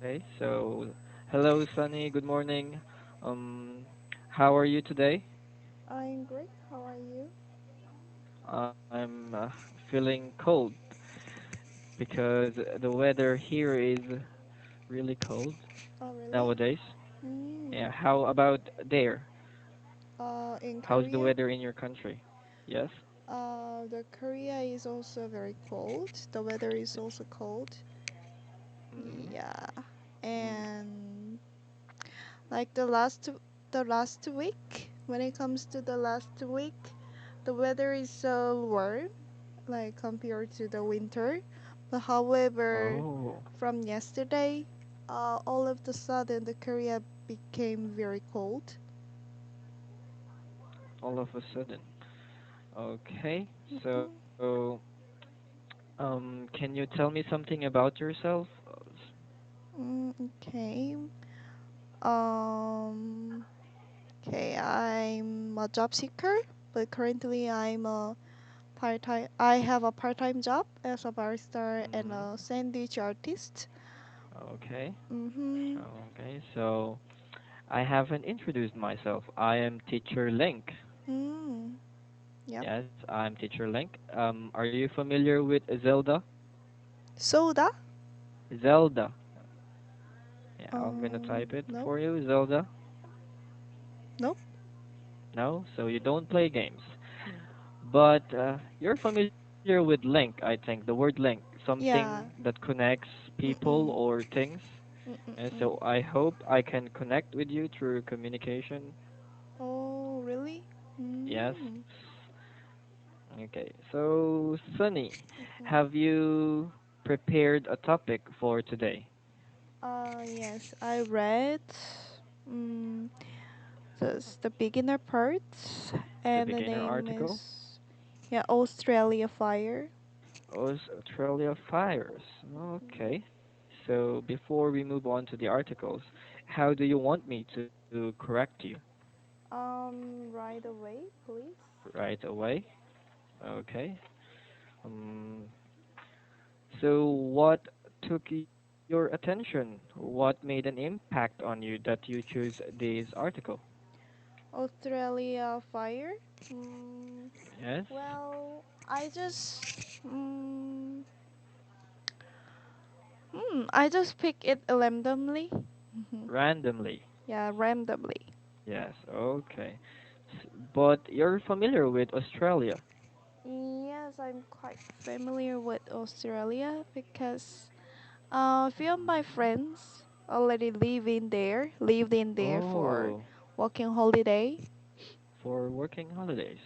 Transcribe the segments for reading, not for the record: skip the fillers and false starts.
Okay, so hello, Sunny. Good morning. Um, how are you today? I'm great. How are you? I'm feeling cold because the weather here is really cold Oh, really? nowadays. Mm. Yeah, how about there? In How's the Korea, weather in your country? Yes? the Korea is also very cold. The weather is also cold. Mm-hmm. Yeah, Mm. and like the last week, when it comes to the last week, the weather is so warm, like compared to the winter. But however, Oh, from yesterday, all of the sudden the Korea became very cold. all of a sudden. Okay, Mm-mm. so can you tell me something about yourself? Okay. Um. Okay. I'm a job seeker, but currently I'm a part-time. I have a part-time job as a barista and Mm-hmm. a sandwich artist. Okay. Mhm. Okay, so I haven't introduced myself. I am Teacher Link. Mm. Yep. Yes, I'm Teacher Link. Are you familiar with Zelda? Soda? Zelda. Yeah, I'm gonna type it Nope. for you. Zelda. Nope. No, so you don't play games, but you're familiar with Link. I think the word Link, something Yeah. that connects people Mm-mm. or things. And Mm-mm-mm. so I hope I can connect with you through communication. Oh, really? Yes. Mm. Okay, so Sunny, Mm-mm. have you prepared a topic for today? Yes, I read mm, the beginner part, The and the beginner name article? is yeah Australia Fire. Australia fires. Okay, so before we move on to the articles, how do you want me to correct you? Right away, please. Right away? Okay. Um, so what took your attention? What made an impact on you that you choose this article? Australia Fire. Mm, Yes? well, I just pick it randomly. Mhm. Randomly. Yeah, randomly. Yes, okay. But you're familiar with Australia. Yes, I'm quite familiar with Australia because a few of my friends already lived in there for Oh, working holiday. for working holidays.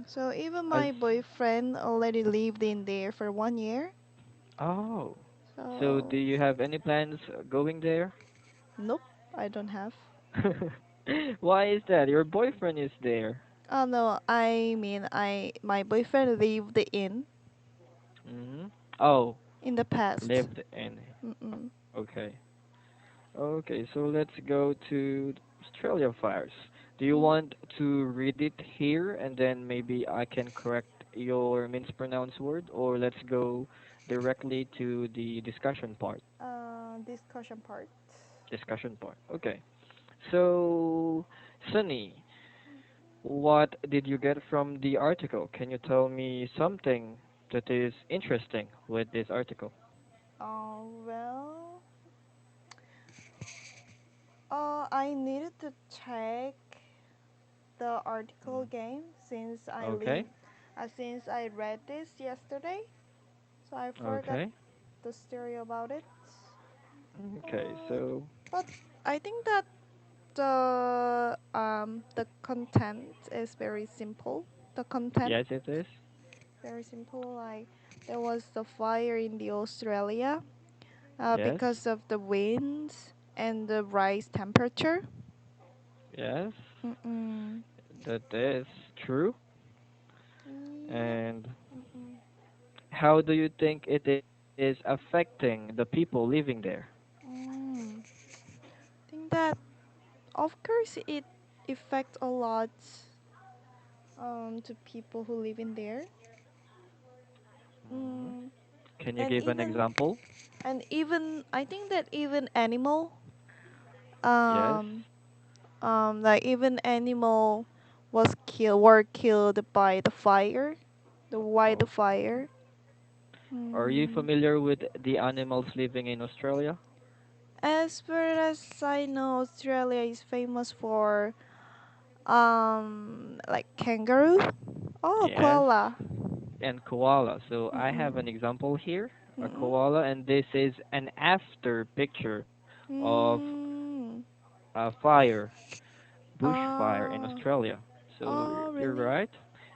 So even As my boyfriend already lived in there for 1 year. oh, so do So you have any plans going there? nope, I don't have. Why is that? Your boyfriend is there. Oh no, I mean I my boyfriend lived Hmm. Oh, in the past. lived in. Mm-mm. Okay. Okay, so let's go to Australia fires. Do you Mm. want to read it here and then maybe I can correct your mispronounced word, or let's go directly to the discussion part? Discussion part. Discussion part. Okay. So, Sunny, what did you get from the article? Can you tell me something that is interesting with this article? Well, I needed to check the article Mm. again Okay. since I read this yesterday, so I forgot Okay. the story about it. Okay. Uh, So, but I think that the content is very simple. The content yes, it is. very simple. Like there was the fire in the Australia Yes. because of the winds and the rise temperature. Yes. Mm-mm. That is true. Yep. And Mm-mm. how do you think it is affecting the people living there? Mm. Think that of course it affects a lot to people who live in there. Hmm. Mm. Can you And give an even example? And even I think that even animal, Yes. um, like even animal were killed by the fire, the Oh. wildfire. Are you Mm. familiar with the animals living in Australia? As far as I know, Australia is famous for like kangaroo. Oh, Yes. koala. And koala. So I have an Mm-mm. example here, a Mm-mm. koala, and this is an after picture of Mm. a fire, bushfire in Ah. Australia. So Oh, you're really? right.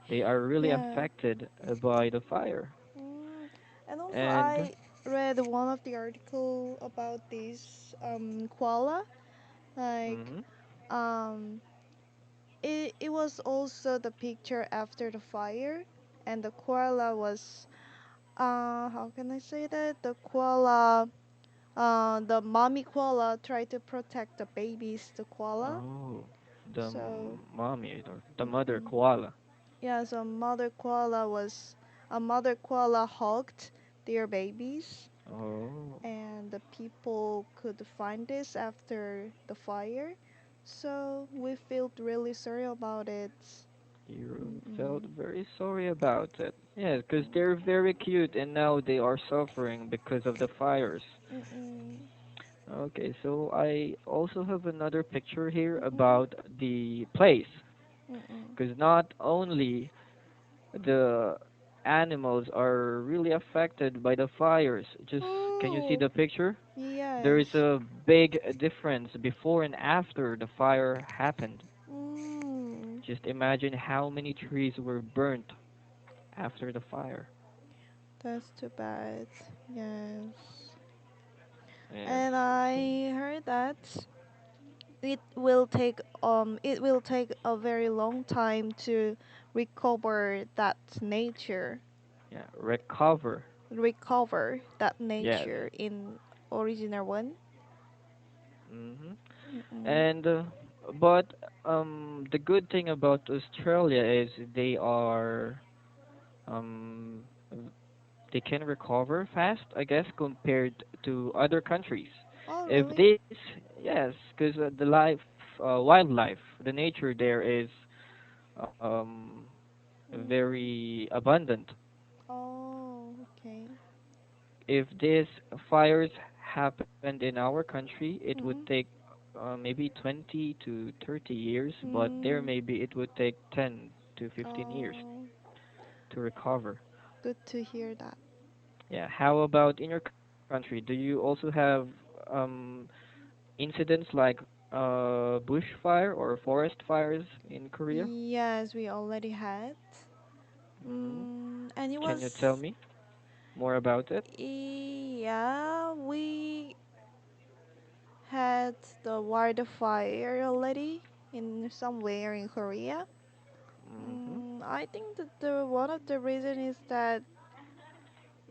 They are really Yeah. affected by the fire. Mm. And also, And I read one of the article about this koala. Like, mhm. um, it was also the picture after the fire, and the koala was how can I say that? The koala, the mommy koala tried to protect the babies, the koala. Oh, the So, mommy or the mother mm-mm. koala. Yeah, so mother koala hugged their babies, Oh, and the people could find this after the fire. So we felt really sorry about it. you felt Mm-mm. very sorry about it. Yeah, because they're very cute and now they are suffering because of the fires. Mm-mm. Okay, so I also have another picture here Mm-mm. about the place, Mm-mm. because not only the animals are really affected by the fires. Just can you see Oh, the picture? There is yes. a big difference before and after the fire happened. Mm, Just imagine how many trees were burnt after the fire. that's too bad. Yes. Yes. And So I heard that it will take a very long time to recover that nature, yeah, recover. recover that Yes. nature in original one. Mhm. Mm-mm. And but the good thing about Australia is um v- they can recover fast, I guess, compared to other countries. Oh, If really? this, yes, because wildlife, the nature there is um Mm. very abundant. Oh, okay. If these fires happened in our country, it would take Mm-mm. maybe 20 to 30 years, but there Mm. maybe it would take 10 to 15 years Oh, to recover. good to hear that. Yeah, how about in your country? Do you also have um, incidents like bushfire or forest fires in Korea? Yes, we already had. Hmm. And it Can you tell was, me more about it? yeah, we had the wildfire already in somewhere in Korea. Hmm. I think that the one of the reason is that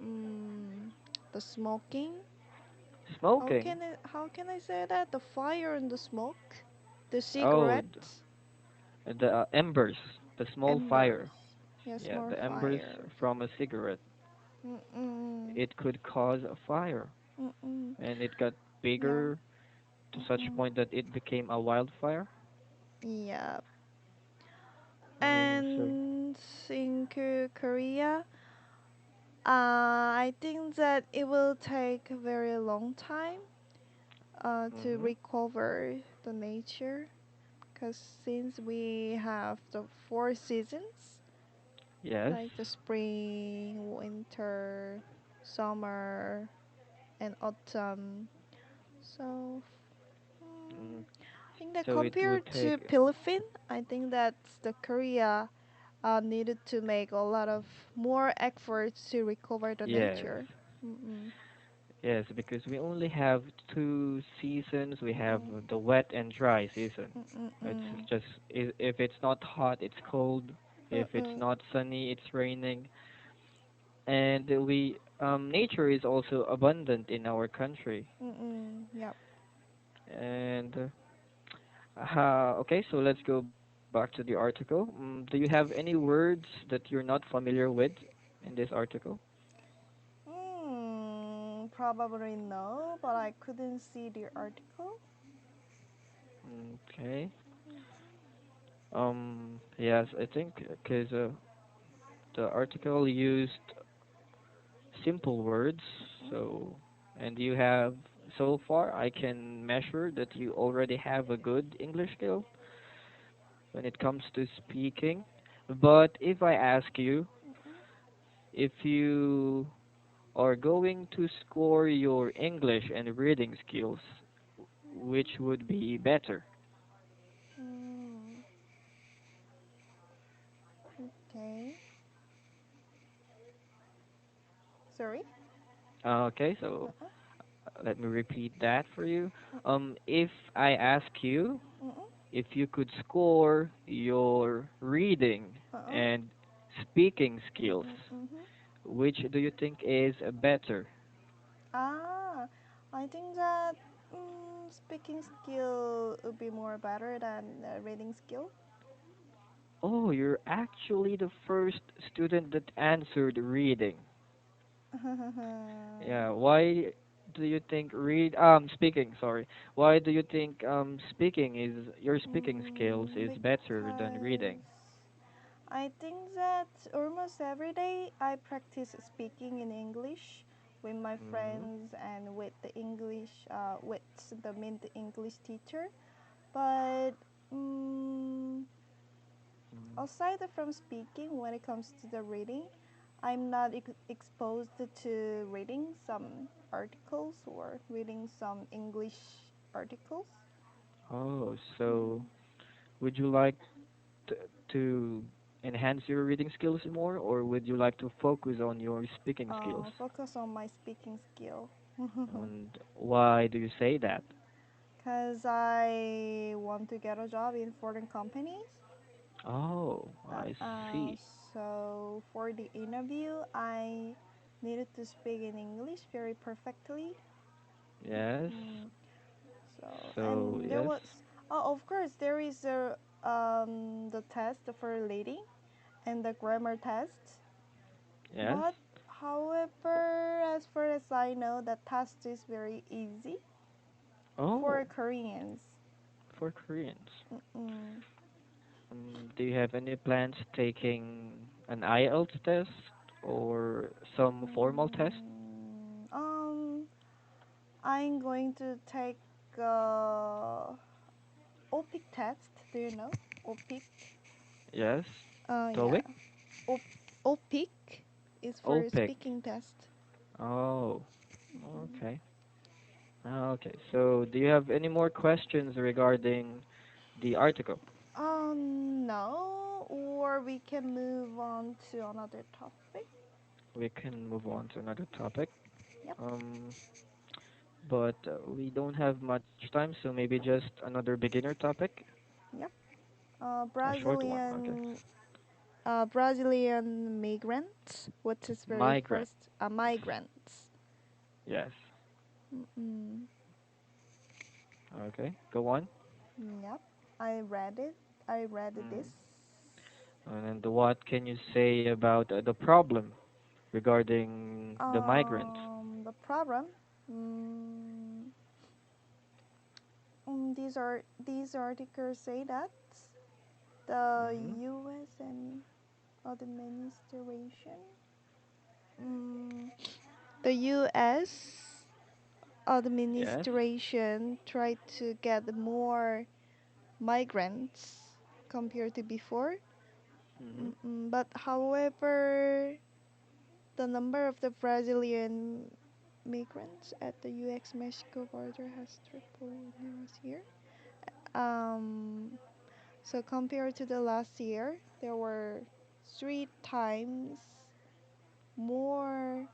mm, the smoking. Smoking. How can I say that? The fire and the smoke, the Oh, cigarette, the embers, the small embers. fire. Yes, Yeah, more the embers fire. from a cigarette. Mm-mm. It could cause a fire, Mm-mm. and it got Yeah. bigger to such Mm-mm. point that it became a wildfire. Yeah. Oh, so. And in Korea, I think that it will take a very long time to Mhm. recover the nature, because since we have the four seasons, Yes. like the spring, winter, summer, and autumn. So, Mm. I think that So it would compared to take. Philippines, I think that the Korea needed to make a lot of more efforts to recover the Yes. nature. Mm-mm. Yes, because we only have two seasons. We have Mm-mm. the wet and dry season. It's Mm-mm. just if it's not hot, it's cold. If it's Mm-mm. not sunny, it's raining. And we nature is also abundant in our country. Mm-mm. Yep. And okay, so let's go back to the article. Do you have any words that you're not familiar with in this article? probably no, but I couldn't see the article. Okay. Yes, I think because the article used simple words, so and you have so far I can measure that you already have a good English skill when it comes to speaking. But if I ask you if you are going to score your English and reading skills, which would be better? Mm, okay. Sorry. Okay, so Uh-uh. let me repeat that for you. If I ask you Uh-uh. if you could score your reading Uh-uh. and speaking skills, Mm-hmm. which do you think is better? Ah, I think that speaking skill would be more better than reading skill. Oh, you're actually the first student that answered reading. Yeah, why do you think speaking, sorry. Why do you think speaking is your speaking skills is better than reading? Because I think that almost every day I practice speaking in English with my Mhm. friends and with the with the main English teacher. But um, Mhm. aside from speaking, when it comes to the reading, I'm not exposed to reading some articles or reading some English articles. Oh, so Mm-mm. would you like to, to enhance your reading skills more, or would you like to focus on your speaking skills? Focus on my speaking skill. And why do you say that? Because I want to get a job in foreign companies. Oh, Uh, I uh, see. so for the interview, I needed to speak in English very perfectly. Yes. Mm, so So, and there yes. was, oh, of course, there is the test for reading and the grammar test. Yes. But however, as far as I know, the test is very easy for Oh, Koreans. for Koreans. Mm. Do you have any plans taking an IELTS test or some formal test? Mm, I'm going to take OPIC test. Do you know OPIC? Yes. Yeah. TOEIC? OPIC is for OPIC. speaking test. Oh, okay. Okay. So, do you have any more questions regarding the article? No, or we can move on to another topic. We can move on to another topic. Yep, Um, but we don't have much time, so maybe just another beginner topic, yep. a short one. Okay. Brazilian migrants. What is very Migrants. first? Migrants. Yes. Mm-mm. Okay. Go on. Yep, I read it. I read this. Mm. And what can you say about the problem regarding the migrants? The problem. Mm, these articles say that the Hmm. U.S. and administration, mm, the U.S. Yes. administration tried to get more migrants compared to before. Hmm. But however, the number of the Brazilian migrants at the US Mexico border has tripled in the last year. Um, so compared to the last year, there were 3 times more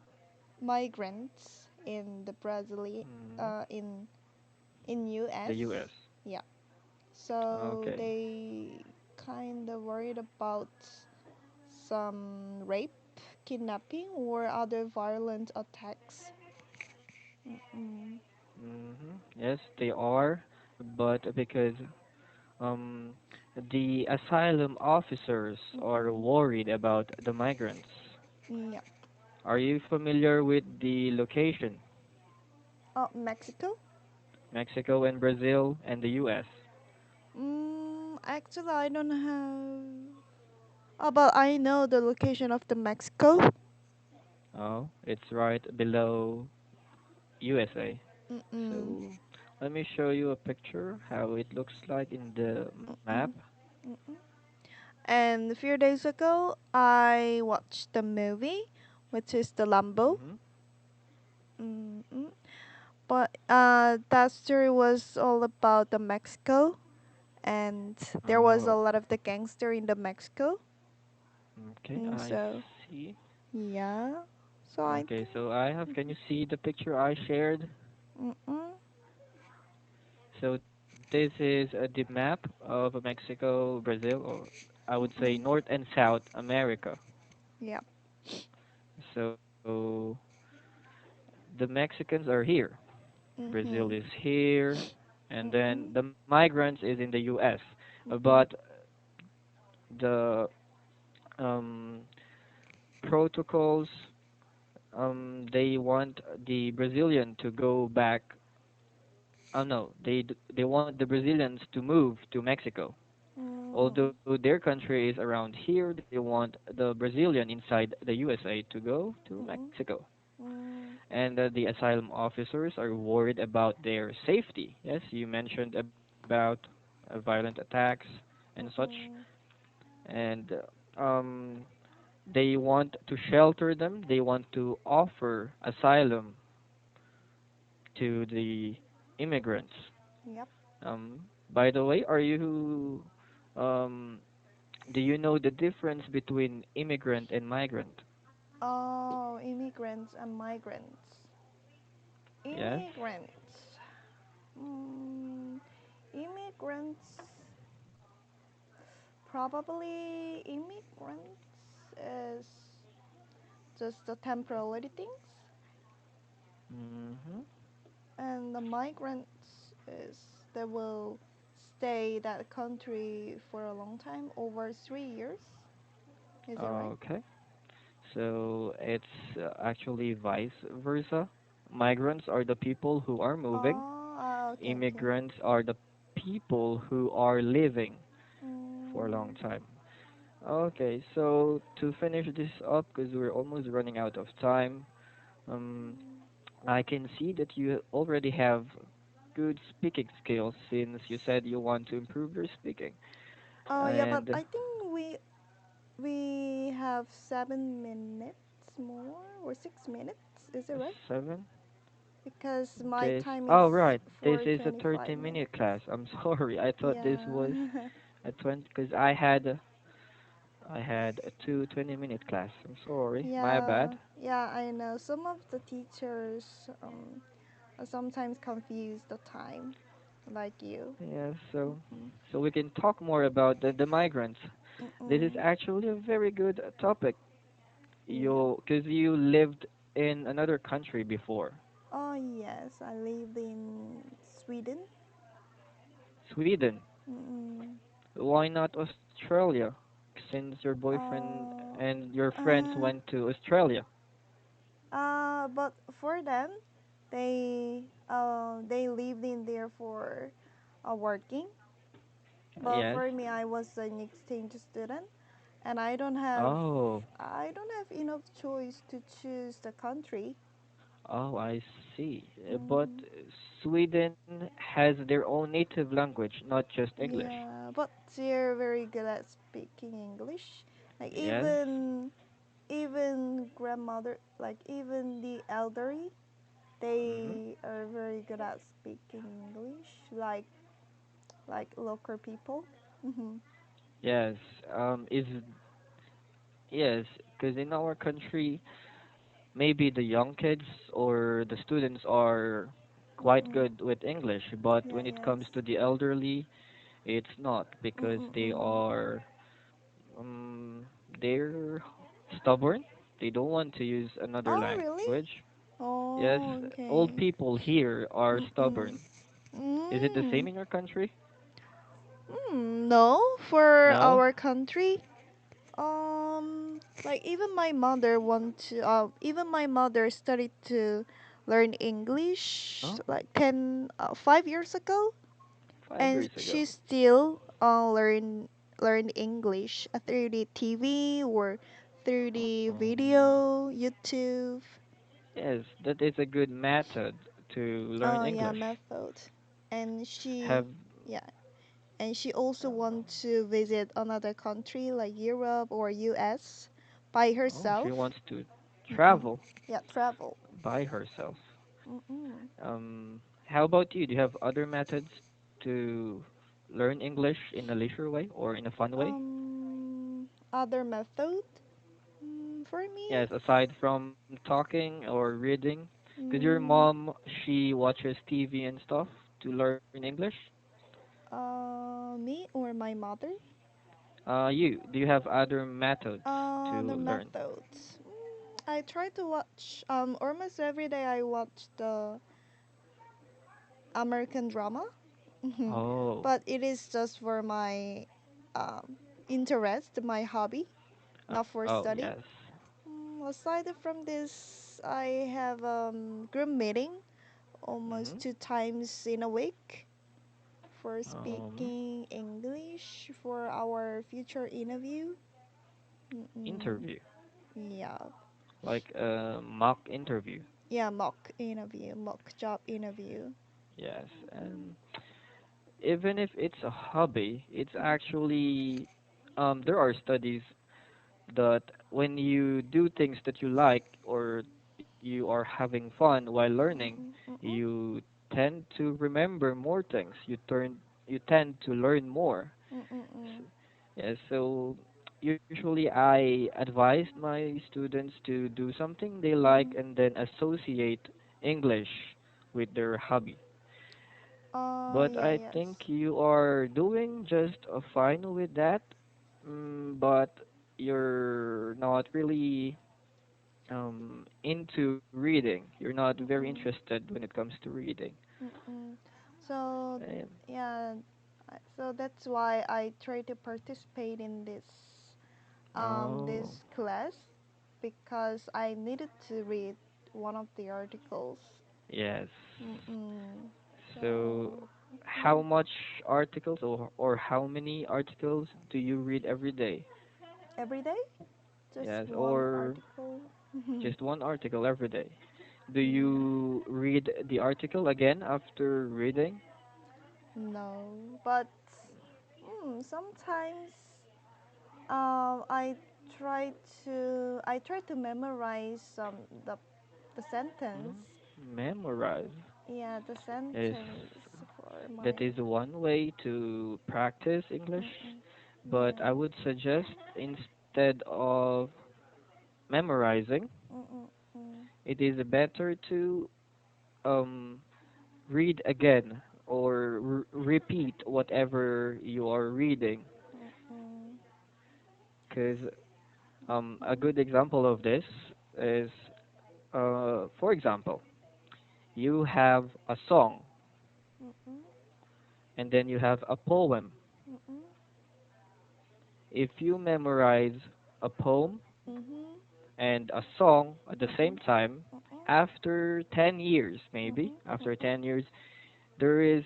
migrants in the Brazil Hmm. in The US. U.S. Yeah. So Okay. they kind of worried about some rape, kidnapping, or other violent attacks. Mm. Yes, they are, but because um the asylum officers are Mm-mm. worried about the migrants. Yeah. Are you familiar with the location? Oh, Mexico. Mexico and Brazil and the US. Actually, I don't have. Oh, but I know the location of the Mexico. Oh, it's right below USA. Mm-mm. So let me show you a picture how it looks like in the map. Mm-mm. Mm-mm. And a few days ago, I watched the movie, which is the Lambo. Mm-hmm. Mm-mm. But that story was all about the Mexico, and there was a Oh, lot of the gangster in the Mexico. okay, I So see. yeah, so I Okay, think. so I have, can you see the picture I shared? Mm-mm. So this is the map of Mexico, Brazil, or I would say Mm-mm. North and South America. Yeah. So the Mexicans are here, Brazil Mm-hmm. is here, and then Mm-mm. the migrants is in the US. But Mm-mm. the um, protocols, they want the Brazilian to go back. Oh no, they want the Brazilians to move to Mexico. Mm. Although their country is around here, they want the Brazilian inside the USA to go to Mm-mm. Mexico. Mm. And the asylum officers are worried about their safety. Yes, you mentioned about violent attacks and such, Mm-mm. and they want to shelter them. They want to offer asylum to the immigrants. Yep. By the way, are you um, do you know the difference between immigrant and migrant? Oh, immigrants and migrants. Yes. Immigrants. Mm, immigrants. Probably immigrants is just the temporary things, Mm-hmm. and the migrants is they will stay that country for a long time, over 3 years. Is it right? Okay. So it's actually vice versa. Migrants are the people who are moving. Oh, okay, okay. Immigrants are the people who are living for a long Mm, time. Okay, so to finish this up, because we're almost running out of time, um, I can see that you already have good speaking skills since you said you want to improve your speaking. oh yeah, but And I think we have 7 minutes more or 6 minutes. Is it right? 7? Because my This, time is oh right, this for is a 25 30-minute minutes. class. I'm sorry, I thought this Yeah. was a 20, because I had a 20-minute class. I'm sorry, my Yeah, bad. yeah, I know. Some of the teachers sometimes confuse the time, like you. Yeah, so Mm, so we can talk more about the migrants. This is mm-mm. actually a very good topic. Yep. Because you lived in another country before, Oh yes, I live in Sweden. Sweden. Mm-mm. Why not Australia? Since your boyfriend Uh, and your friends uh, went to Australia. but for them, they lived in there for working. But Yes. for me, I was an exchange student, and Oh, I don't have enough choice to choose the country. oh, I see. But Mm, Sweden has their own native language, not just English. yeah, but they're very good at speaking English. Like Yes. even grandmother, like even the elderly, Mm-hmm. they are very good at speaking English, like local people. Hmm. Yes. Is yes, because in our country, maybe the young kids or the students are quite Mm-mm. good with English, but Yeah. when it Yes. comes to the elderly, it's not because they Mm-mm-mm. are um they're stubborn. They don't want to use another Oh, really? language. Yes, Oh, old okay. people here are Mm-mm. stubborn. Is it the Mm. same in your country? No, for No? our country, like even my mother studied to learn English Oh, like 5 years ago, five and years she ago. still learn English through the TV or through the Um, video, YouTube. yes, that is a good method to learn Oh yeah, English. method. And she, Have yeah, and she also want to visit another country like Europe or US by oh, she herself. wants to Mm-mm. travel Yeah, travel. by herself. Mm-mm. How about you? Do you have other methods to learn English in a leisure way or in a fun way? Other method for me. Yes, aside from talking or reading, because your Mm, mom, she watches TV and stuff to learn English. Me or my mother? Do you have other methods The to learn? methods. I try to watch almost every day. I watch the American drama, Oh, but it is just for my um, interest, my hobby, uh, not for oh study. yes. Aside from this, I have group meeting almost Mm-hmm. 2 times in a week for Um, speaking English for our future interview. Mm-mm. Interview, Yeah, like a mock interview. yeah, mock interview, mock job interview. Yes, and even if it's a hobby, it's actually there are studies that when you do things that you like or you are having fun while learning, Mm-mm, mm-mm, you tend to remember more things. You tend to learn more. mm-mm, S Yeah, so usually I advise my students to do something they like mm-mm. and then associate English with their hobby. But Yeah, I yes. think you are doing just fine with that. But you're not really into reading. You're not very Mm-mm, interested when it comes to reading. mm-mm. So, Um, yeah, so that's why I try to participate in oh, this class because I needed to read one of the articles. yes. Mm-mm. So, So, how mm, much articles or how many articles do you read every day? every day, just Yes, one or article. just one article every day. Do Yeah. you read the article again after reading? No, but sometimes I try I try to memorize the sentence. Mm, memorize Yeah, the is sentence for my. that is one way to practice English, Mm-mm. but Yeah. I would suggest instead of memorizing, Mm-mm. Mm. it is better to um, read again or repeat whatever you are reading. Mm-mm. Because a good example of this is, for example, you have a song Mm-mm. and then you have a poem. Mm-mm. If you memorize a poem Mhm. and a song at the Mm-mm. same time, Mm-mm. after 10 years, maybe, Mm-mm. after Mm-mm. 10 years, there is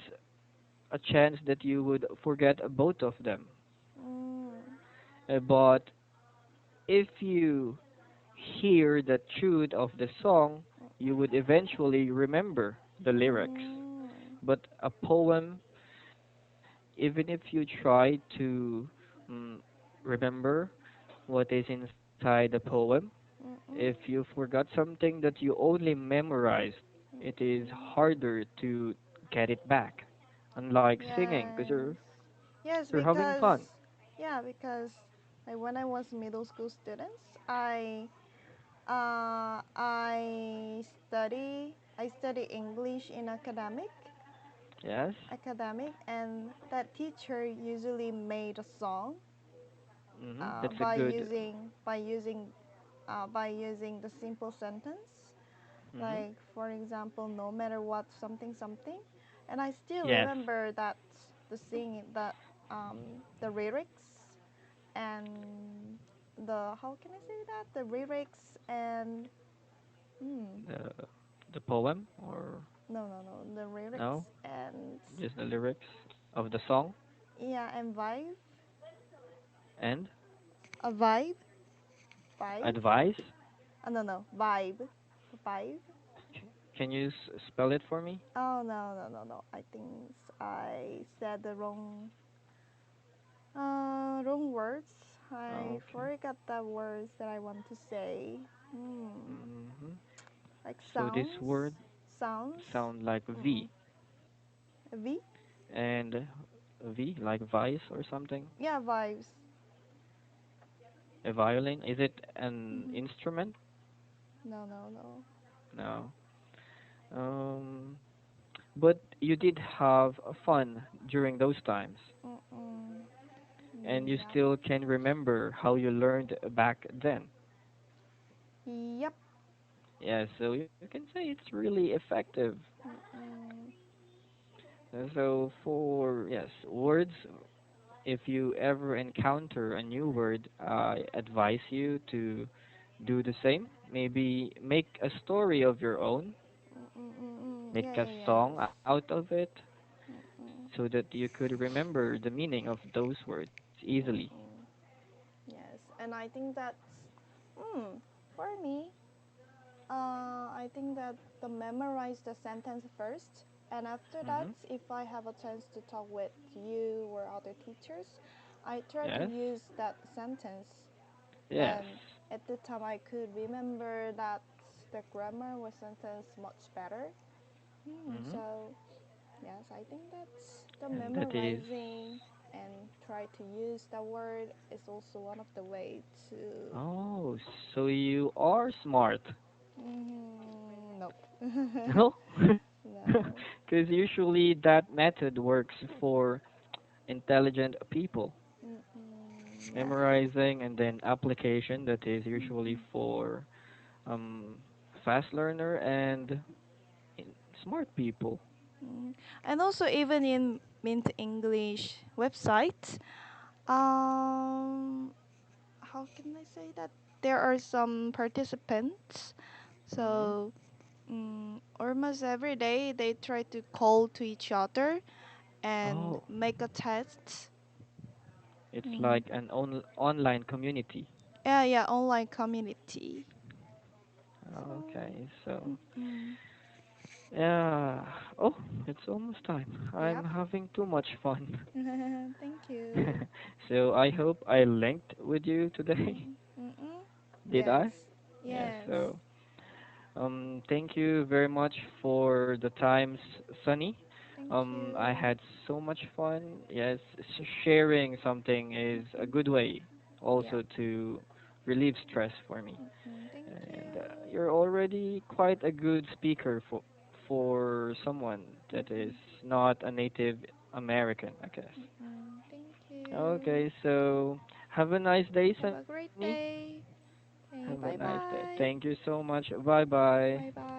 a chance that you would forget both of them. Mm. But if you hear the tune of the song, you would eventually remember the lyrics. Mm. But a poem, even if you try to mm, remember what is inside the poem, if Mm-mm. you forgot something that you only memorized, it is Mm-mm. harder to get it back. Unlike singing, because Yes. Yes, you're having because fun. like when I was middle school students, I study English in Yes. and that teacher usually made a song That's a good. by using the simple sentence, Hmm. like for example, no matter what, something something, and I still Yes. remember that the singing that the lyrics and the how can I say that the lyrics and hmm, The the poem or No, no, no. The no? lyrics and Just the lyrics of the song yeah, and vibe. and A vibe. Vibe. advice. No, no. Vibe. Vibe. Can you spell it for me? Oh no, no, no, no. I think I said the wrong words. I Okay. forgot the words that I want to say. Hmm. hmm Like So this sounds. word Sounds. sound like Mm-mm. V V. and V like vice or something. Yeah, vibes. A violin. Is it an Hmm. instrument? No, no, no. No. Um, but you did have fun during those times, Mm-mm. and you Yep. still can remember how you learned back then. Yep. Yeah, so you can say it's really effective. Mm-mm. So for yes, words, if you ever encounter a new word, I advise you to do the same. Maybe make a story of your own, Mm-mm. make Yeah, a yeah, yes. song out of it, Mm-mm. so that you could remember the meaning of those words easily. Mm-mm. Yes, and I think that's for me. I think that the memorize the sentence first, and after that, Mm-hmm. if I have a chance to talk with you or other teachers, I try to Yes. use that sentence. Yes. And at the time, I could remember that the grammar was sentence much better. Mm-hmm. So yes, I think that's the And that is. memorizing and try to use the word is also one of the way to. Oh, so you are smart. Nope. No? No. Because usually that method works for intelligent people. Yeah. Memorizing and then application that is usually Mm-mm. for um, fast learner and in smart people. Mm. And also even in Mint English website, um, how can I say that? There are some participants. hmm So almost every day they try to call to each other and Oh, make a test. it's Mm. like an online community. Yeah, yeah, online community. So, Okay, so mm, yeah. Oh, it's almost time. I'm yep. having too much fun. Thank you. So I hope I linked with you today. Mm, mm-mm. Did I? Yes, Yeah, yes. so thank you very much for the times, Sunny. Thank I you. had so much fun. Yes, sharing something is a Mm-mm. good way Yep. also to relieve stress for me. Thank And you. you're already quite a good speaker for someone that is Mm-mm. not a native American, I guess. Thank you. Okay, so have a nice day, Have a Sunny. great day. Have a Okay, nice bye day. Thank you bye. so much. Bye bye. Bye bye.